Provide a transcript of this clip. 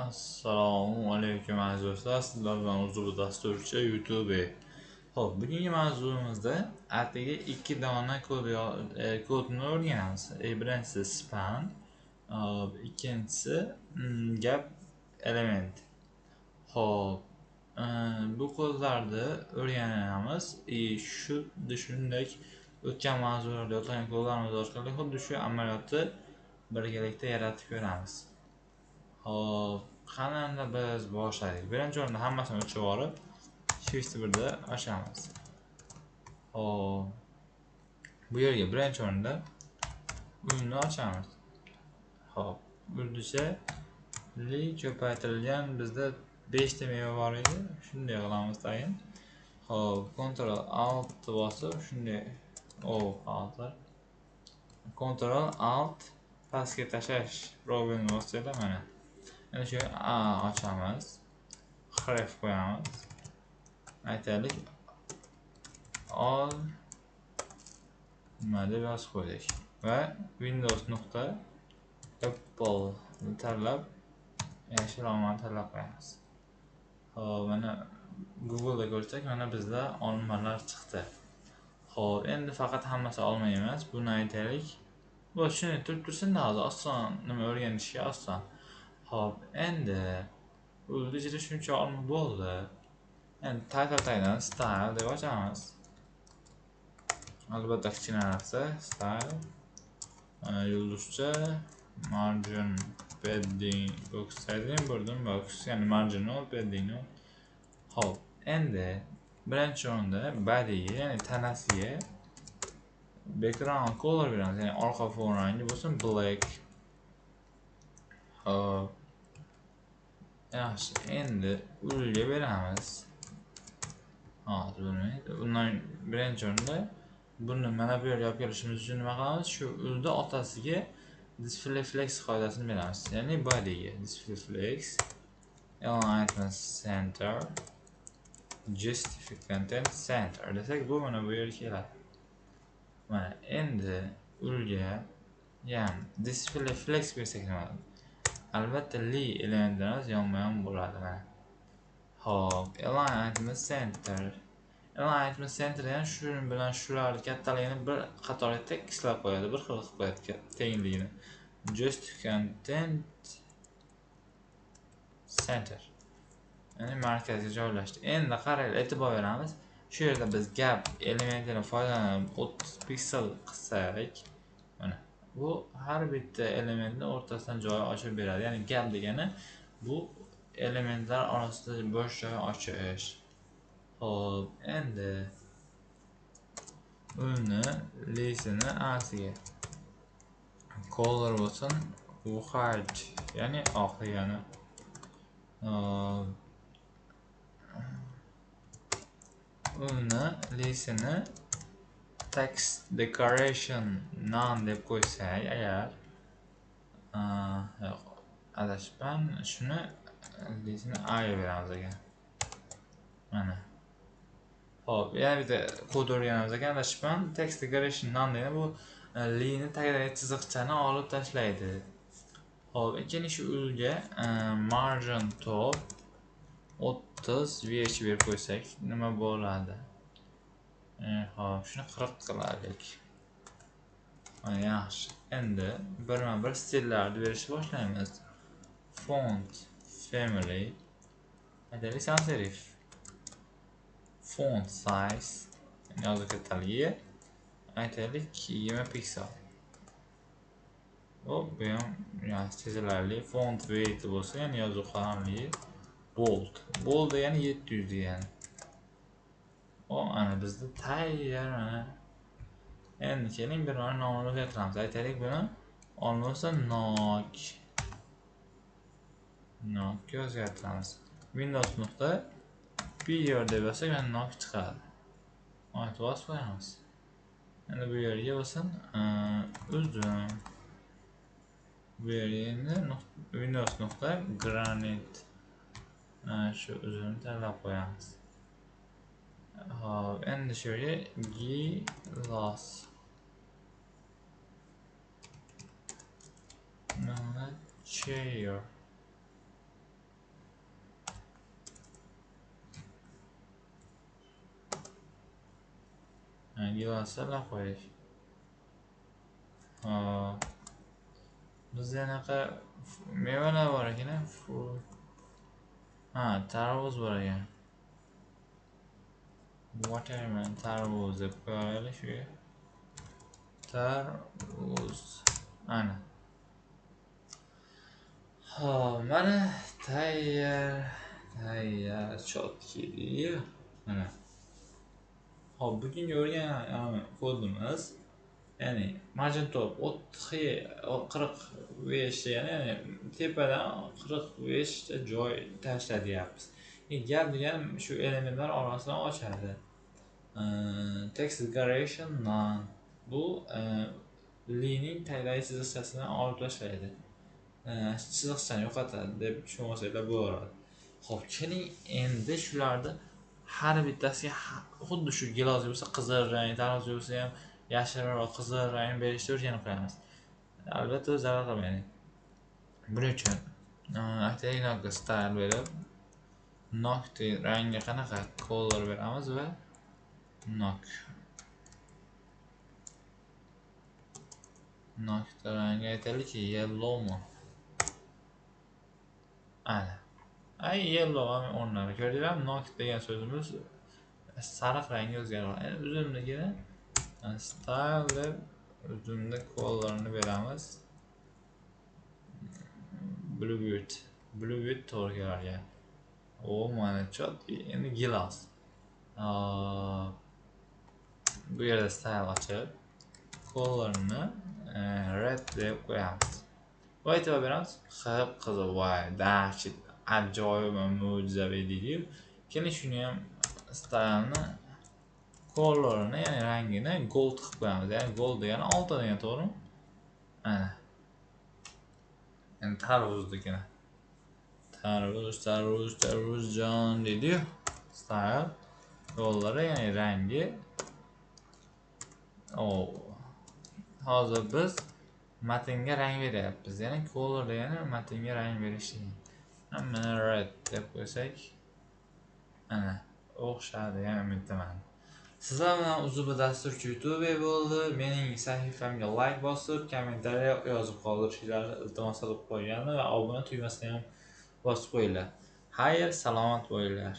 Assalomu alaykum aziz do'stlar, sizlar bilan Uzubu dasturchi YouTube. Xo'p, bugungi mavzumizda atigi ikki dona kodni o'rganamiz. Birinchisi span, ikkinchisi gap element. Xo'p, bu kodlarni o'rganamiz. Shunday o'tgan mavzularda o'tgan kodlarimiz orqali xuddi shu amaliyotni birgalikda yaratib ko'ramiz. Hop, qanday biz boshlaylik. Birinchi o'rinda hammasini o'chirib olib, Shift 1 da ochamiz. Hop. Bu yerga birinchi o'rinda uyni ochamiz. Hop, urdicha li ko'paytirilgan bizda 5 ta meva bor edi. Shunday qilamiz tayin. Hop, Ctrl Alt bosib, shunday hozir Ctrl Alt pastga tashlash robotni bosinglar mana. Ana shu ochamiz. Href qo'yamiz. Aytaylik all nima deb yozib qo'ydik va Windows nuqta Apple tanlab yashil olmani tanlab qo'yamiz. Xo'p, mana Google da ko'rsak, mana bizda olmalar chiqdi. Xo'p, endi faqat hammasi olma emas, buni aytaylik. Bu shuni tursin hozir oson, nima o'rganishga oson. Xo'p, endi bu ichida shuncha olma bo'ldi. Endi taydan style deb ochamiz. Albatta kichkina narsa style, yulduzcha, margin, padding, box sizing, burden box, ya'ni marginal, padding. Hop, endi birinchi o'rinda body, ya'ni tanasiga background color beramiz, ya'ni orqa fon rangi bo'lsin black. Hop, yaxshi, endi ulga beramiz. Bundan birinchi o'rinda buni mana bu yerga olib kelishimiz uchun nima qilamiz? Shu ulda otasiga display flex qoidasini beramiz. Ya'ni bodyga display flex alignment center justify content center desak, bu mana bu yerga keladi. Mana endi ulga ham display flex bersak nima bo'ladi? Albatta li elementlarimiz yonma-yon bo'ladi mana. Hop, alignment center. Alignment center yani shuni bilan shularni kattaligini bir qatorga tekislab qo'yadi, bir xil qilib qo'yadi tengligini. Just content center. Ya'ni markazga joylashdi. Endi qaranglar, e'tibor beramiz. Shu yerda biz gap elementidan foydalanib 30 piksel qilsak, mana bu har bitta elementni o'rtasidan joy ochib beradi. Ya'ni gap degani bu elementlar orasida bo'sh joy ochish. Hop, endi uni lisini asiga color bo'lsin white, ya'ni oq degani. Uni lisini text decoration none deb qo'ysak agar, yo'q, adashibman, shuni lisini a'ga beramiz ekan. Mana. Hop, yana bitta kod o'rganamiz ekan, adashibman. Text decoration none degani bu li'ni tagidagi chiziqchani olib tashlaydi. Hop, keyin shu ulga margin top 30 VH berib qo'ysak nima bo'ladi? Hop, shuni 40 qilaylik. Mana yaxshi. Endi birma-bir stillarni berishni boshlaymiz. Font family, aytaylik sans serif. Font size, yozuv kattaligi aytaylik 20 piksel. Hop, bu ham sezilarli. Font weight bo'lsa, ya'ni yozuv qalamligi bold. Bold degani 700 degani. Ana bizda tayyor mana. Endi keling bir nomini o'zgartiramiz. Aytaylik buni olmasa nok. Nokga o'zgartiramiz. Windows nuqta period deb yozsak mana nok chiqadi. Mana bosib qo'yamiz. Endi bu yerga bo'lsin uzun. Bu yerga endi Windows nuqta granite. Shu uzun tanlab qo'yamiz. Hop, endi shu yerga glass. Chair. Giloslar qo'yish. Hop. Bizda anaqa mevalar bor ekan, tarvuz bor ekan. Watermelon, tarvuz deb qo'yaylik shuga. Tarvuz. Ana. Mana tayyor. Chotki. Mana. Hop, bugungi o'rgan kodimiz, ya'ni margin top 45 ya'ni tepadan 45 ta joy tashlayapmiz. Gap deganim shu elementlar orasidan ochadi. Text declaration none. Bu lining tagdagi chiziqchasini olib tashlaydi. Chiziqchani yo'qotadi deb tushunmasanglar bo'laveradi. Xo'p, keling endi shularni har bittasiga xuddi shu gilos bo'lsa qizil rang, tarvuz bo'lsa ham yashilroq qizil rang berishni o'rganib qo'yamiz. Albatta zarar qilmaydi. Buning uchun aytaylik style berib, nokti rangi qanaqa color beramiz va nokta rangi aytaylikki yellow mi? Ana. Yellow ham o'rnadi. Ko'rdinglarmi? Nok degan so'zimiz sariq rangga o'zgaradi. Endi uzunligini style deb uzunlik color'ini beramiz. Blue width to'g'ri keladi. Mana chotki. Endi gilos. Bu yerda style ochib, color'ni red deb qo'yamiz. Va e'tibor beramiz. Qip-qizil, voy, dahshat, ajoyib, mo'jizaviy deydi-yu. Keling shuni ham style'ni color'ini, ya'ni rangini gold qilib qo'yamiz. Ya'ni gold degani oltin degan, to'g'rimi? Mana. Endi tarvuzdagina. Tarvuzjon deydi-yu. Style color'i, ya'ni rangi. Hozir biz matnga rang beryapmiz. Ya'ni color degani matnga rang berish degan. Mana red deb qo'ysak, ana o'xshadi, yana umiddaman. Sizlar bilan Uzubi dasturchi YouTube bo'ldi. Mening sahifamga like bosib, kommentariya yozib qoldirishingizni iltimos qilib qo'ygandim va obuna tugmasini ham bosib qo'yinglar. Xayr, salomat bo'linglar.